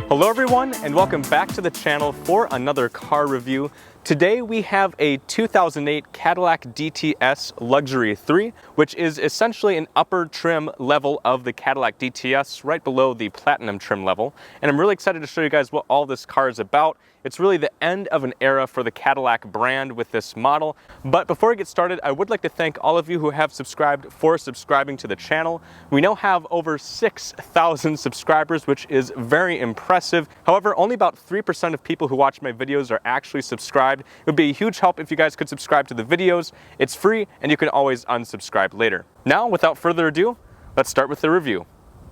Hello everyone, and welcome back to the channel for another car review. Today we have a 2008 Cadillac DTS Luxury III, which is essentially an upper trim level of the Cadillac DTS, right below the Platinum trim level. And I'm really excited to show you guys what all this car is about. It's really the end of an era for the Cadillac brand with this model. But before we get started, I would like to thank all of you who have subscribed for subscribing to the channel. We now have over 6,000 subscribers, which is very impressive. However, only about 3% of people who watch my videos are actually subscribed. It would be a huge help if you guys could subscribe to the videos. It's free and you can always unsubscribe later. Now, without further ado, let's start with the review.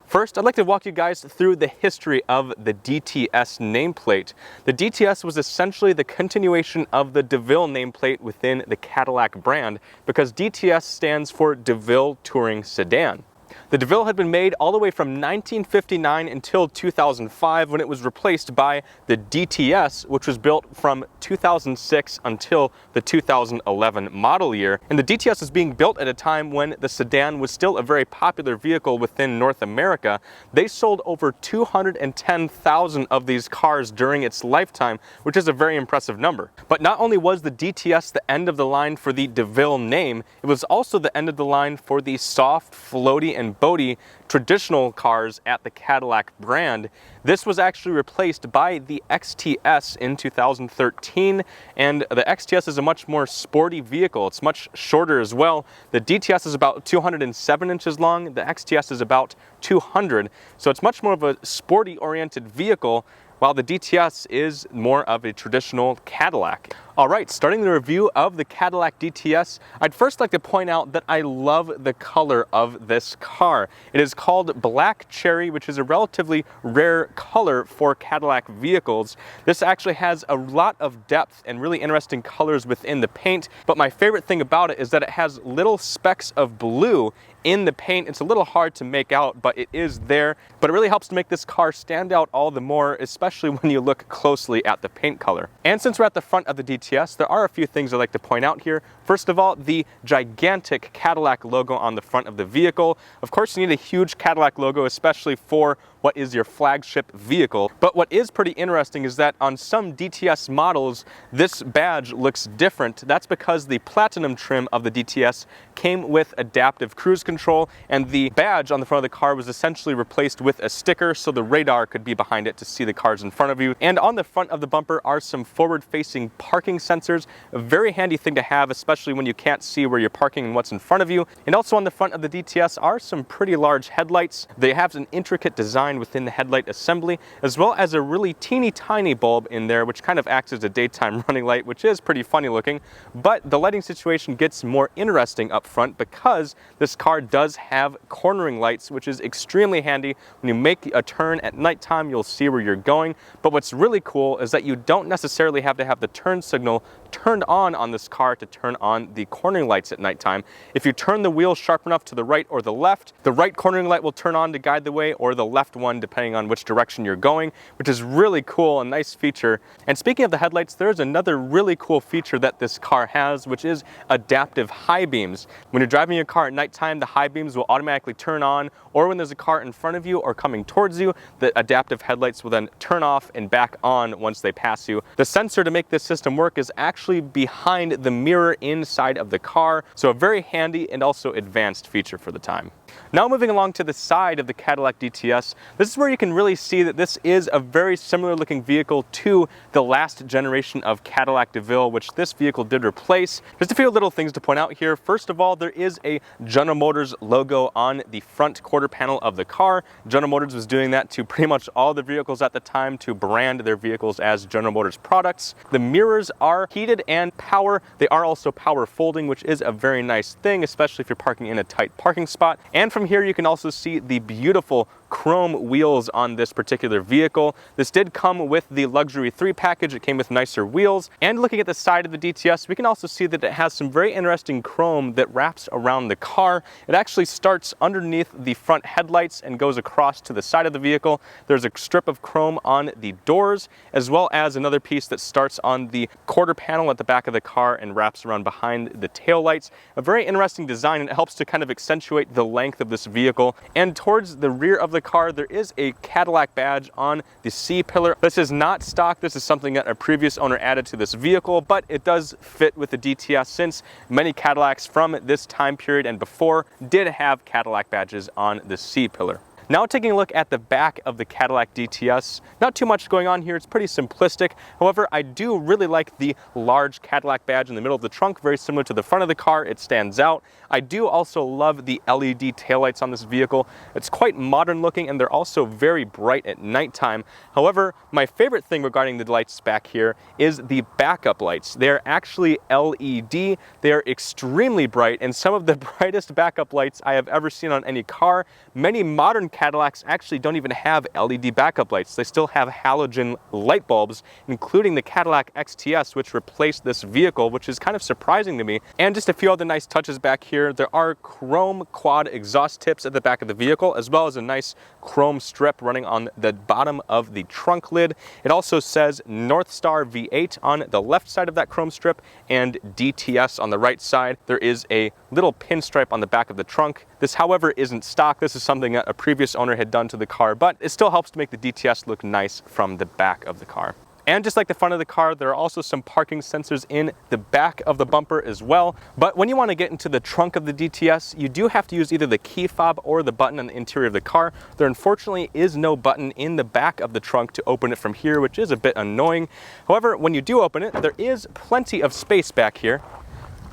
First, I'd like to walk you guys through the history of the DTS nameplate. The DTS was essentially the continuation of the DeVille nameplate within the Cadillac brand because DTS stands for DeVille Touring Sedan. The DeVille had been made all the way from 1959 until 2005 when it was replaced by the DTS, which was built from 2006 until the 2011 model year. And the DTS was being built at a time when the sedan was still a very popular vehicle within North America. They sold over 210,000 of these cars during its lifetime, which is a very impressive number. But not only was the DTS the end of the line for the DeVille name, it was also the end of the line for the soft, floaty, and boaty traditional cars at the Cadillac brand. This was actually replaced by the XTS in 2013, and the XTS is a much more sporty vehicle. It's much shorter as well. The DTS is about 207 inches long, the XTS is about 200, so it's much more of a sporty oriented vehicle, while the DTS is more of a traditional Cadillac. All right, starting the review of the Cadillac DTS, I'd first like to point out that I love the color of this car. It is called Black Cherry, which is a relatively rare color for Cadillac vehicles. This actually has a lot of depth and really interesting colors within the paint, but my favorite thing about it is that it has little specks of blue in the paint. It's a little hard to make out, but it is there. But it really helps to make this car stand out all the more, especially when you look closely at the paint color. And since we're at the front of the DTS, there are a few things I'd like to point out here. First of all, the gigantic Cadillac logo on the front of the vehicle. Of course, you need a huge Cadillac logo, especially for what is your flagship vehicle. But what is pretty interesting is that on some DTS models, this badge looks different. That's because the Platinum trim of the DTS came with adaptive cruise control, and the badge on the front of the car was essentially replaced with a sticker so the radar could be behind it to see the cars in front of you. And on the front of the bumper are some forward-facing parking sensors, a very handy thing to have, especially when you can't see where you're parking and what's in front of you. And also on the front of the DTS are some pretty large headlights. They have an intricate design within the headlight assembly, as well as a really teeny tiny bulb in there, which kind of acts as a daytime running light, which is pretty funny looking. But the lighting situation gets more interesting up front because this car does have cornering lights, which is extremely handy. When you make a turn at nighttime, you'll see where you're going. But what's really cool is that you don't necessarily have to have the turn signal turned on this car to turn on the cornering lights at nighttime. If you turn the wheel sharp enough to the right or the left, the right cornering light will turn on to guide the way, or the left one depending on which direction you're going, which is really cool, a nice feature. And speaking of the headlights, there's another really cool feature that this car has, which is adaptive high beams. When you're driving your car at nighttime, the high beams will automatically turn on, or when there's a car in front of you or coming towards you, the adaptive headlights will then turn off and back on once they pass you. The sensor to make this system work is actually behind the mirror inside of the car, so a very handy and also advanced feature for the time. Now moving along to the side of the Cadillac DTS, this is where you can really see that this is a very similar looking vehicle to the last generation of Cadillac DeVille, which this vehicle did replace. Just a few little things to point out here. First of all, there is a General Motors logo on the front quarter panel of the car. General Motors was doing that to pretty much all the vehicles at the time to brand their vehicles as General Motors products. The mirrors are heated and power. They are also power folding, which is a very nice thing, especially if you're parking in a tight parking spot. And from here, you can also see the beautiful chrome wheels on this particular vehicle. This did come with the Luxury 3 package. It came with nicer wheels. And looking at the side of the DTS, we can also see that it has some very interesting chrome that wraps around the car. It actually starts underneath the front headlights and goes across to the side of the vehicle. There's a strip of chrome on the doors, as well as another piece that starts on the quarter panel at the back of the car and wraps around behind the taillights. A very interesting design, and it helps to kind of accentuate the length of this vehicle. And towards the rear of the the car, there is a Cadillac badge on the C-pillar. This is not stock. This is something that a previous owner added to this vehicle, but it does fit with the DTS since many Cadillacs from this time period and before did have Cadillac badges on the C-pillar. Now taking a look at the back of the Cadillac DTS, not too much going on here, it's pretty simplistic. However, I do really like the large Cadillac badge in the middle of the trunk, very similar to the front of the car, it stands out. I do also love the LED taillights on this vehicle. It's quite modern looking and they're also very bright at nighttime. However, my favorite thing regarding the lights back here is the backup lights. They're actually LED, they're extremely bright and some of the brightest backup lights I have ever seen on any car. Many modern Cadillacs actually don't even have LED backup lights. They still have halogen light bulbs, including the Cadillac XTS, which replaced this vehicle, which is kind of surprising to me. And just a few other nice touches back here. There are chrome quad exhaust tips at the back of the vehicle, as well as a nice chrome strip running on the bottom of the trunk lid. It also says Northstar V8 on the left side of that chrome strip and DTS on the right side. There is a little pinstripe on the back of the trunk. This, however, isn't stock. This is something that a previous owner had done to the car, but it still helps to make the DTS look nice from the back of the car. And just like the front of the car, there are also some parking sensors in the back of the bumper as well. But when you want to get into the trunk of the DTS, you do have to use either the key fob or the button on the interior of the car. There unfortunately is no button in the back of the trunk to open it from here, which is a bit annoying. However, when you do open it, there is plenty of space back here.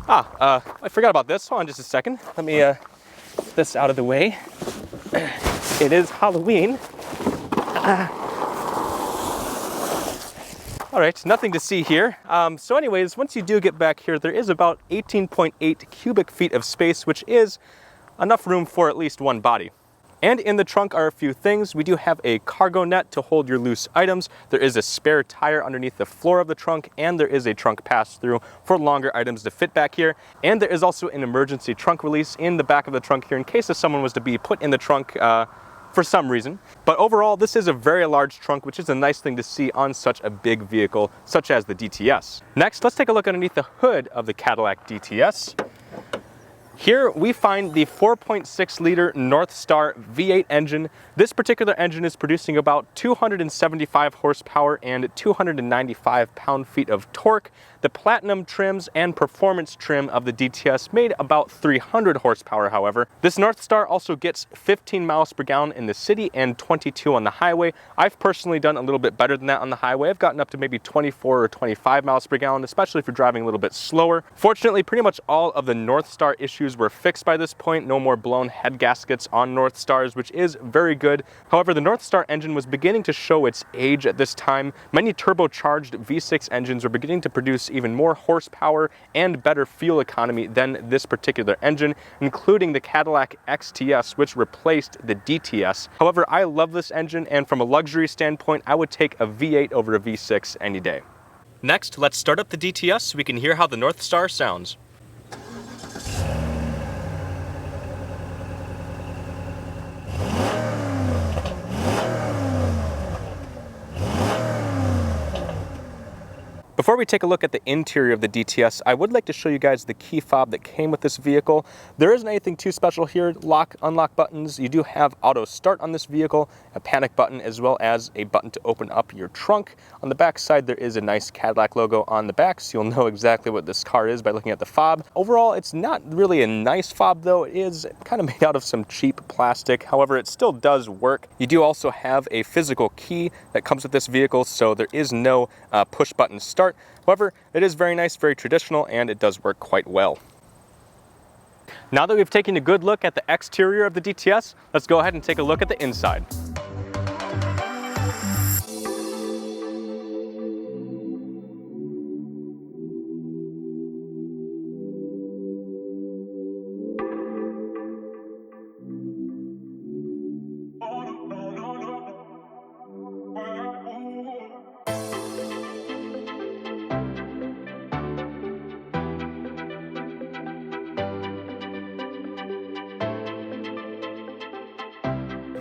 I forgot about this. Hold on just a second. Let me get this out of the way. It is Halloween. All right, nothing to see here. So anyways, once you do get back here, there is about 18.8 cubic feet of space, which is enough room for at least one body. And in the trunk are a few things. We do have a cargo net to hold your loose items. There is a spare tire underneath the floor of the trunk, and there is a trunk pass-through for longer items to fit back here. And there is also an emergency trunk release in the back of the trunk here in case if someone was to be put in the trunk for some reason. But overall, this is a very large trunk, which is a nice thing to see on such a big vehicle, such as the DTS. Next, let's take a look underneath the hood of the Cadillac DTS. Here we find the 4.6 liter Northstar V8 engine. This particular engine is producing about 275 horsepower and 295 pound-feet of torque. The platinum trims and performance trim of the DTS made about 300 horsepower, however. This Northstar also gets 15 miles per gallon in the city and 22 on the highway. I've personally done a little bit better than that on the highway. I've gotten up to maybe 24 or 25 miles per gallon, especially if you're driving a little bit slower. Fortunately, pretty much all of the Northstar issues were fixed by this point. No more blown head gaskets on Northstars, which is very good. However, the Northstar engine was beginning to show its age at this time. Many turbocharged V6 engines were beginning to produce even more horsepower and better fuel economy than this particular engine, including the Cadillac XTS, which replaced the DTS. However, I love this engine, and from a luxury standpoint, I would take a V8 over a V6 any day. Next, let's start up the DTS so we can hear how the Northstar sounds. Before we take a look at the interior of the DTS, I would like to show you guys the key fob that came with this vehicle. There isn't anything too special here. Lock, unlock buttons. You do have auto start on this vehicle, a panic button, as well as a button to open up your trunk. On the back side, there is a nice Cadillac logo on the back, so you'll know exactly what this car is by looking at the fob. Overall, it's not really a nice fob, though. It is kind of made out of some cheap plastic. However, it still does work. You do also have a physical key that comes with this vehicle, so there is no push button start. However, it is very nice, very traditional, and it does work quite well. Now that we've taken a good look at the exterior of the DTS, let's go ahead and take a look at the inside.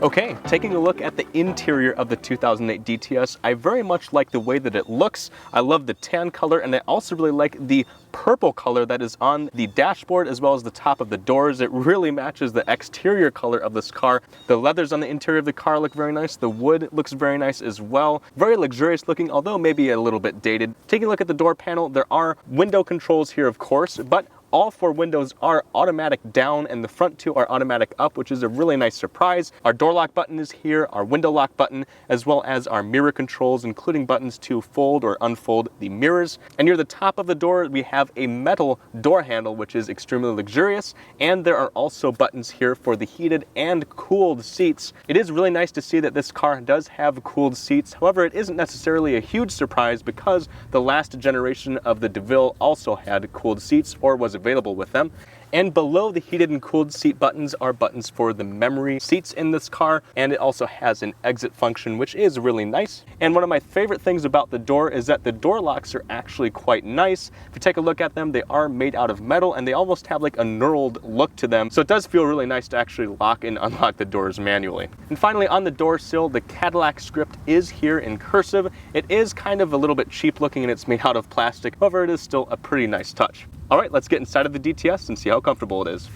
Okay, taking a look at the interior of the 2008 DTS, I very much like the way that it looks. I love the tan color, and I also really like the purple color that is on the dashboard as well as the top of the doors. It really matches the exterior color of this car. The leathers on the interior of the car look very nice. The wood looks very nice as well. Very luxurious looking, although maybe a little bit dated. Taking a look at the door panel, there are window controls here, of course, but all 4 windows are automatic down and the front 2 are automatic up, which is a really nice surprise. Our door lock button is here, our window lock button, as well as our mirror controls, including buttons to fold or unfold the mirrors. And near the top of the door, we have a metal door handle, which is extremely luxurious. And there are also buttons here for the heated and cooled seats. It is really nice to see that this car does have cooled seats. However, it isn't necessarily a huge surprise because the last generation of the DeVille also had cooled seats or was available with them. And below the heated and cooled seat buttons are buttons for the memory seats in this car, and it also has an exit function, which is really nice. And one of my favorite things about the door is that the door locks are actually quite nice. If you take a look at them, they are made out of metal and they almost have like a knurled look to them. So it does feel really nice to actually lock and unlock the doors manually. And finally, on the door sill, the Cadillac script is here in cursive. It is kind of a little bit cheap looking and it's made out of plastic. However, it is still a pretty nice touch. All right, let's get inside of the DTS and see how comfortable it is.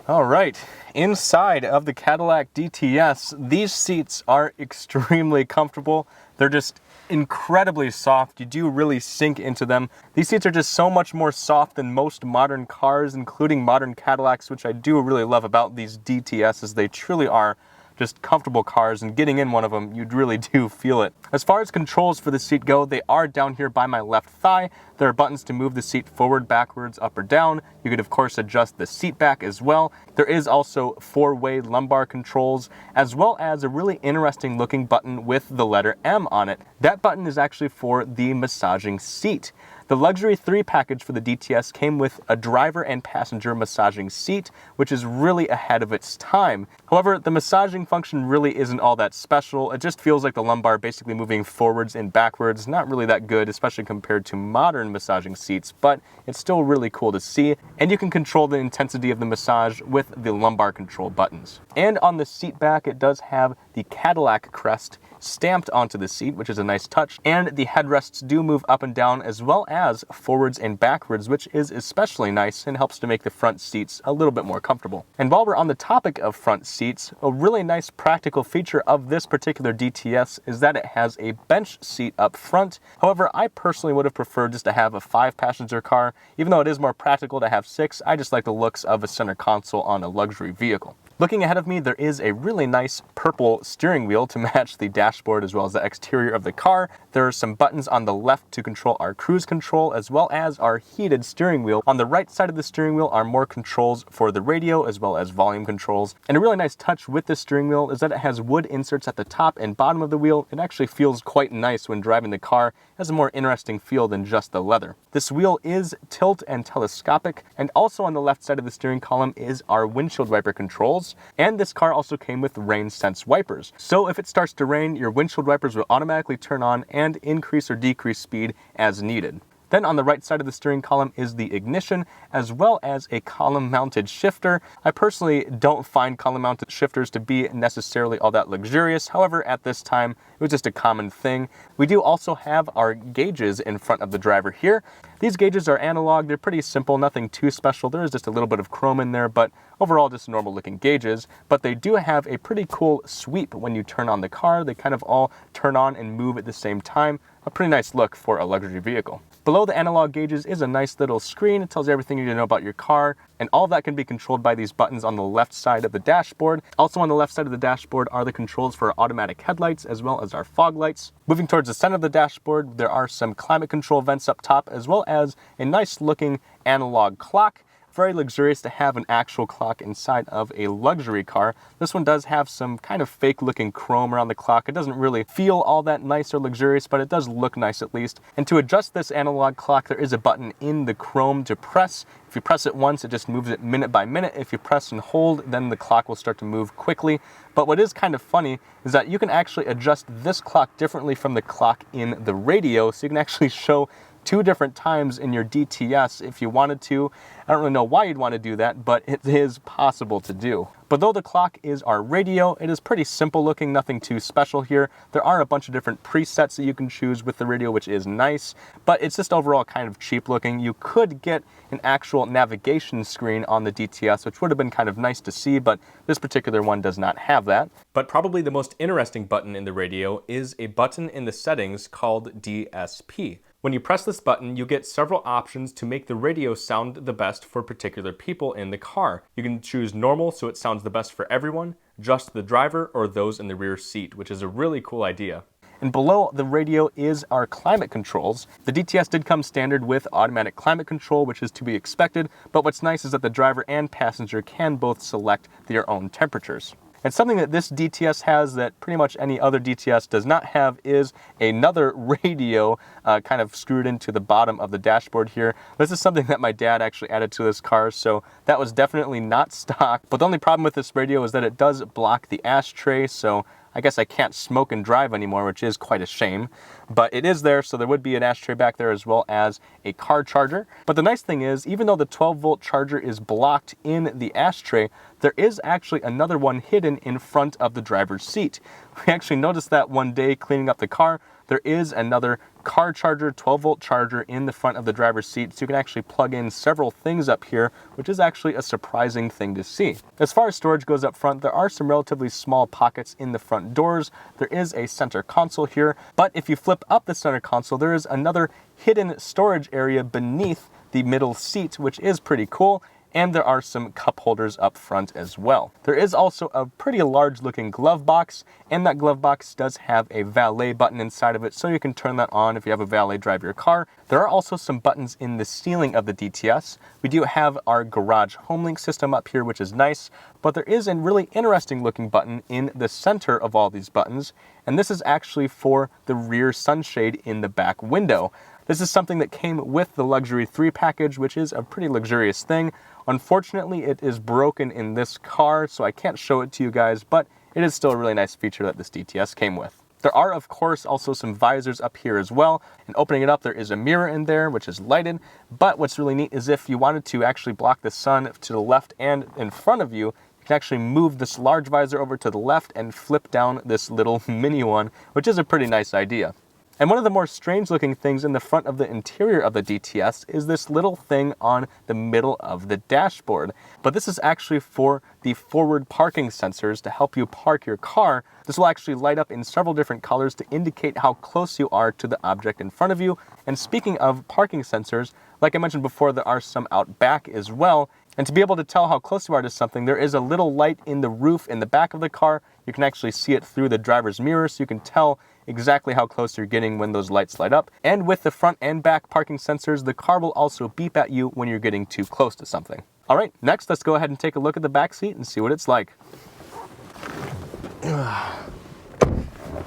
All right, inside of the Cadillac DTS, these seats are extremely comfortable. They're just incredibly soft. You do really sink into them. These seats are just so much more soft than most modern cars, including modern Cadillacs, which I do really love about these DTSs. They truly are just comfortable cars, and getting in one of them, you really do feel it. As far as controls for the seat go, they are down here by my left thigh. There are buttons to move the seat forward, backwards, up or down. You could of course adjust the seat back as well. There is also 4-way lumbar controls, as well as a really interesting looking button with the letter M on it. That button is actually for the massaging seat. The Luxury 3 package for the DTS came with a driver and passenger massaging seat, which is really ahead of its time. However, the massaging function really isn't all that special. It just feels like the lumbar basically moving forwards and backwards. Not really that good, especially compared to modern massaging seats, but it's still really cool to see. And you can control the intensity of the massage with the lumbar control buttons. And on the seat back, it does have the Cadillac crest stamped onto the seat, which is a nice touch, and the headrests do move up and down as well as forwards and backwards, which is especially nice and helps to make the front seats a little bit more comfortable. And while we're on the topic of front seats, a really nice practical feature of this particular DTS is that it has a bench seat up front. However, I personally would have preferred just to have a 5-passenger car. Even though it is more practical to have 6, I just like the looks of a center console on a luxury vehicle. Looking ahead of me, there is a really nice purple steering wheel to match the dashboard as well as the exterior of the car. There are some buttons on the left to control our cruise control as well as our heated steering wheel. On the right side of the steering wheel are more controls for the radio as well as volume controls. And a really nice touch with the steering wheel is that it has wood inserts at the top and bottom of the wheel. It actually feels quite nice when driving the car. It has a more interesting feel than just the leather. This wheel is tilt and telescopic, and also on the left side of the steering column is our windshield wiper controls. And this car also came with rain sense wipers. So if it starts to rain, your windshield wipers will automatically turn on and increase or decrease speed as needed. Then on the right side of the steering column is the ignition, as well as a column-mounted shifter. I personally don't find column-mounted shifters to be necessarily all that luxurious. However, at this time, it was just a common thing. We do also have our gauges in front of the driver here. These gauges are analog. They're pretty simple, nothing too special. There is just a little bit of chrome in there, but overall just normal looking gauges. But they do have a pretty cool sweep when you turn on the car. They kind of all turn on and move at the same time. A pretty nice look for a luxury vehicle. Below the analog gauges is a nice little screen. It tells you everything you need to know about your car, and all that can be controlled by these buttons on the left side of the dashboard. Also on the left side of the dashboard are the controls for automatic headlights as well as our fog lights. Moving towards the center of the dashboard, there are some climate control vents up top as well as a nice looking analog clock. Very luxurious to have an actual clock inside of a luxury car. This one does have some kind of fake looking chrome around the clock. It doesn't really feel all that nice or luxurious, but it does look nice at least. And to adjust this analog clock, there is a button in the chrome to press. If you press it once, it just moves it minute by minute. If you press and hold, then the clock will start to move quickly. But what is kind of funny is that you can actually adjust this clock differently from the clock in the radio, so you can actually show 2 different times in your DTS if you wanted to. I don't really know why you'd want to do that, but it is possible to do. But though the clock is our radio, it is pretty simple looking, nothing too special here. There are a bunch of different presets that you can choose with the radio, which is nice, but it's just overall kind of cheap looking. You could get an actual navigation screen on the DTS, which would have been kind of nice to see, but this particular one does not have that. But probably the most interesting button in the radio is a button in the settings called DSP. When you press this button, you get several options to make the radio sound the best for particular people in the car. You can choose normal, so it sounds the best for everyone, just the driver, or those in the rear seat, which is a really cool idea. And below the radio is our climate controls. The DTS did come standard with automatic climate control, which is to be expected, but what's nice is that the driver and passenger can both select their own temperatures. And something that this DTS has that pretty much any other DTS does not have is another radio kind of screwed into the bottom of the dashboard here. This is something that my dad actually added to this car, so that was definitely not stock. But the only problem with this radio is that it does block the ashtray, so I guess I can't smoke and drive anymore, which is quite a shame. But it is there, so there would be an ashtray back there as well as a car charger. But the nice thing is, even though the 12-volt charger is blocked in the ashtray, there is actually another one hidden in front of the driver's seat. We actually noticed that one day cleaning up the car. There is another car charger, 12-volt charger in the front of the driver's seat, so you can actually plug in several things up here, which is actually a surprising thing to see. As far as storage goes up front, there are some relatively small pockets in the front doors. There is a center console here, but if you flip up the center console, there is another hidden storage area beneath the middle seat, which is pretty cool. And there are some cup holders up front as well. There is also a pretty large looking glove box, and that glove box does have a valet button inside of it, so you can turn that on if you have a valet drive your car. There are also some buttons in the ceiling of the DTS. We do have our garage home link system up here, which is nice, but there is a really interesting looking button in the center of all these buttons, and this is actually for the rear sunshade in the back window. This is something that came with the Luxury 3 package, which is a pretty luxurious thing. Unfortunately, it is broken in this car, so I can't show it to you guys, but it is still a really nice feature that this DTS came with. There are, of course, also some visors up here as well, and opening it up, there is a mirror in there, which is lighted, but what's really neat is if you wanted to actually block the sun to the left and in front of you, you can actually move this large visor over to the left and flip down this little mini one, which is a pretty nice idea. And one of the more strange looking things in the front of the interior of the DTS is this little thing on the middle of the dashboard. But this is actually for the forward parking sensors to help you park your car. This will actually light up in several different colors to indicate how close you are to the object in front of you. And speaking of parking sensors, like I mentioned before, there are some out back as well. And to be able to tell how close you are to something, there is a little light in the roof in the back of the car. You can actually see it through the driver's mirror, so you can tell exactly how close you're getting when those lights light up. And with the front and back parking sensors, the car will also beep at you when you're getting too close to something. All right, next let's go ahead and take a look at the back seat and see what it's like.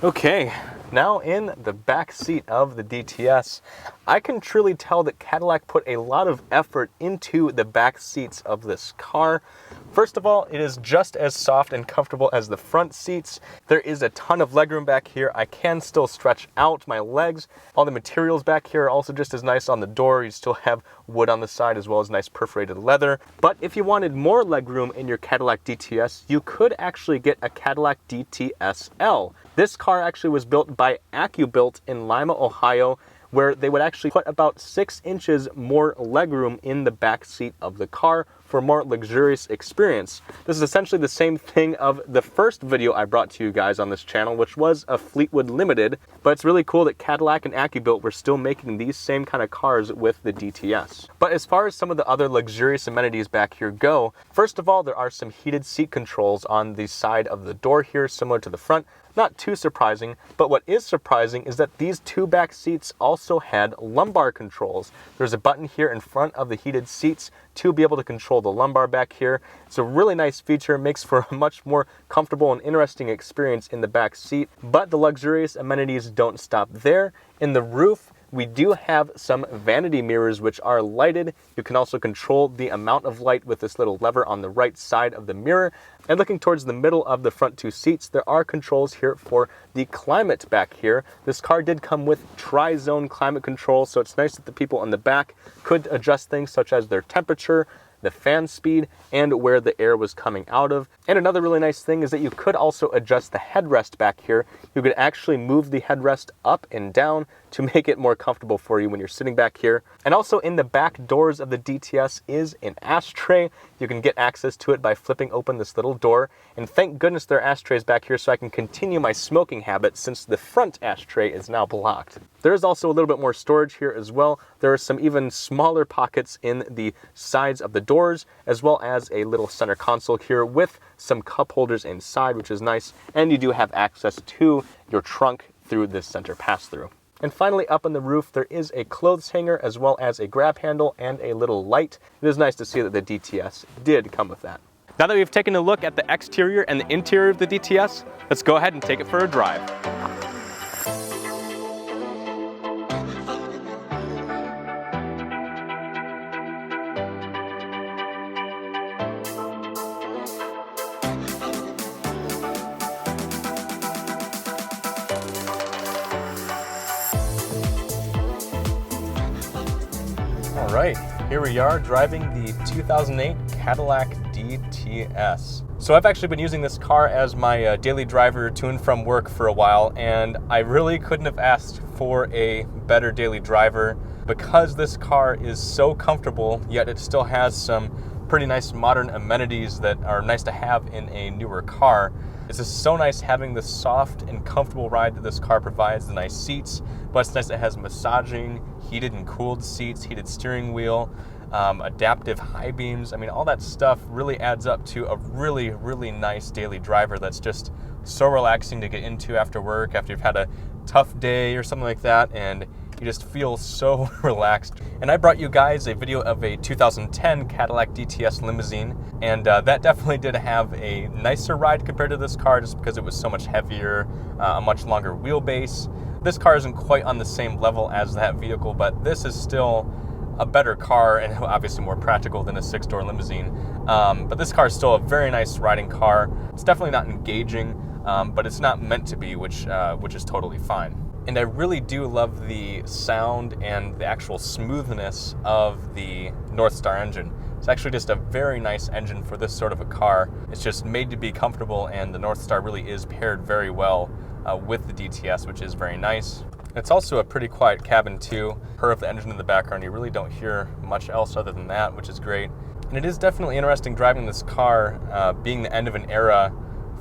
Okay, now in the back seat of the DTS, I can truly tell that Cadillac put a lot of effort into the back seats of this car. First of all, it is just as soft and comfortable as the front seats. There is a ton of legroom back here. I can still stretch out my legs. All the materials back here are also just as nice on the door. You still have wood on the side as well as nice perforated leather. But if you wanted more legroom in your Cadillac DTS, you could actually get a Cadillac DTS L. This car actually was built by AccuBuilt in Lima, Ohio, where they would actually put about 6 inches more legroom in the back seat of the car for a more luxurious experience. This is essentially the same thing of the first video I brought to you guys on this channel, which was a Fleetwood Limited, but it's really cool that Cadillac and AccuBuilt were still making these same kind of cars with the DTS. But as far as some of the other luxurious amenities back here go, first of all, there are some heated seat controls on the side of the door here, similar to the front. Not too surprising, but what is surprising is that these 2 back seats also had lumbar controls. There's a button here in front of the heated seats to be able to control the lumbar back here. It's a really nice feature, makes for a much more comfortable and interesting experience in the back seat, but the luxurious amenities don't stop there. In the roof, We do have some vanity mirrors which are lighted. You can also control the amount of light with this little lever on the right side of the mirror. And looking towards the middle of the front two seats, there are controls here for the climate back here. This car did come with tri-zone climate control, so it's nice that the people in the back could adjust things such as their temperature, the fan speed, and where the air was coming out of. And another really nice thing is that you could also adjust the headrest back here. You could actually move the headrest up and down to make it more comfortable for you when you're sitting back here. And also in the back doors of the DTS is an ashtray. You can get access to it by flipping open this little door. And thank goodness there are ashtrays back here so I can continue my smoking habit since the front ashtray is now blocked. There is also a little bit more storage here as well. There are some even smaller pockets in the sides of the doors, as well as a little center console here with some cup holders inside, which is nice. And you do have access to your trunk through this center pass-through. And finally, up on the roof, there is a clothes hanger as well as a grab handle and a little light. It is nice to see that the DTS did come with that. Now that we've taken a look at the exterior and the interior of the DTS, let's go ahead and take it for a drive. All right, here we are driving the 2008 Cadillac DTS. So I've actually been using this car as my daily driver to and from work for a while, and I really couldn't have asked for a better daily driver because this car is so comfortable, yet it still has some pretty nice modern amenities that are nice to have in a newer car. It's just so nice having the soft and comfortable ride that this car provides, the nice seats, but it's nice that it has massaging, heated and cooled seats, heated steering wheel, adaptive high beams. I mean, all that stuff really adds up to a really, really nice daily driver that's just so relaxing to get into after work, after you've had a tough day or something like that, and you just feel so relaxed. And I brought you guys a video of a 2010 Cadillac DTS limousine, and that definitely did have a nicer ride compared to this car just because it was so much heavier, a much longer wheelbase. This car isn't quite on the same level as that vehicle, but this is still a better car and obviously more practical than a six-door limousine. But this car is still a very nice riding car. It's definitely not engaging, but it's not meant to be, which is totally fine. And I really do love the sound and the actual smoothness of the Northstar engine. It's actually just a very nice engine for this sort of a car. It's just made to be comfortable, and the Northstar really is paired very well with the DTS, which is very nice. It's also a pretty quiet cabin too. Purr of the engine in the background, you really don't hear much else other than that, which is great. And it is definitely interesting driving this car, being the end of an era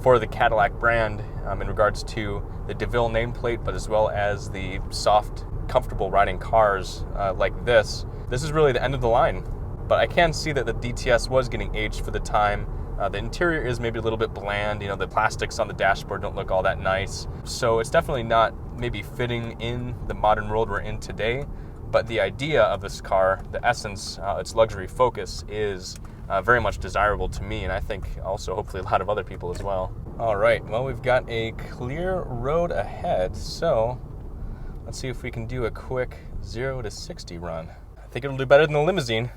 for the Cadillac brand in regards to the DeVille nameplate, but as well as the soft, comfortable riding cars like this. This is really the end of the line. But I can see that the DTS was getting aged for the time. The interior is maybe a little bit bland. You know, the plastics on the dashboard don't look all that nice. So it's definitely not maybe fitting in the modern world we're in today. But the idea of this car, the essence, its luxury focus is very much desirable to me, and I think also hopefully a lot of other people as well. All right, well, we've got a clear road ahead, so let's see if we can do a quick 0 to 60 run. I think it'll do better than the limousine.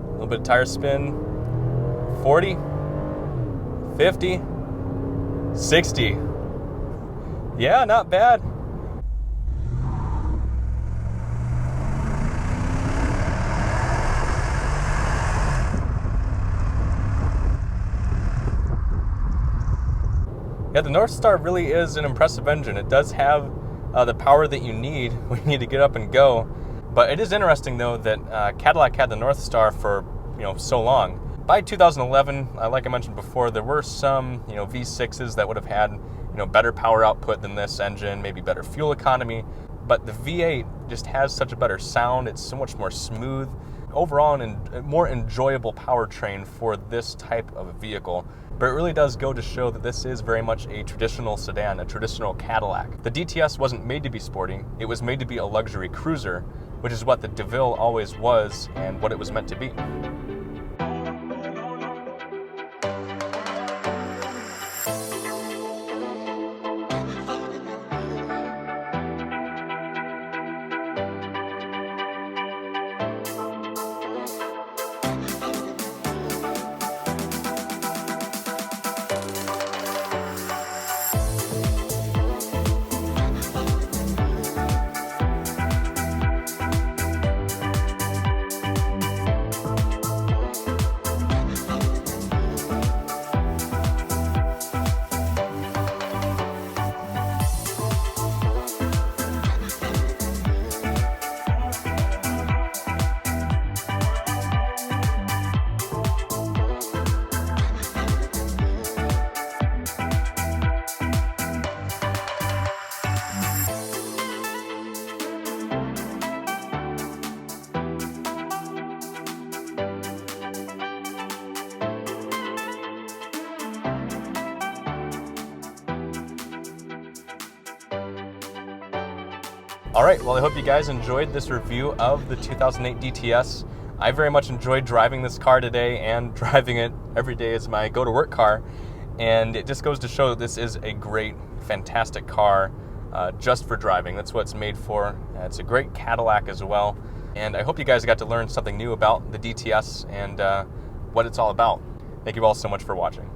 A little bit of tire spin. 40, 50, 60. Yeah, not bad. Yeah, the Northstar really is an impressive engine. It does have the power that you need when you need to get up and go. But it is interesting, though, that Cadillac had the Northstar for so long. By 2011, like I mentioned before, there were some V6s that would have had better power output than this engine, maybe better fuel economy. But the V8 just has such a better sound. It's so much more smooth. Overall, a more enjoyable powertrain for this type of a vehicle. But it really does go to show that this is very much a traditional sedan, a traditional Cadillac. The DTS wasn't made to be sporty, it was made to be a luxury cruiser, which is what the DeVille always was and what it was meant to be. All right, well, I hope you guys enjoyed this review of the 2008 DTS. I very much enjoyed driving this car today and driving it every day as my go-to-work car. And it just goes to show that this is a great, fantastic car just for driving. That's what it's made for. It's a great Cadillac as well. And I hope you guys got to learn something new about the DTS and what it's all about. Thank you all so much for watching.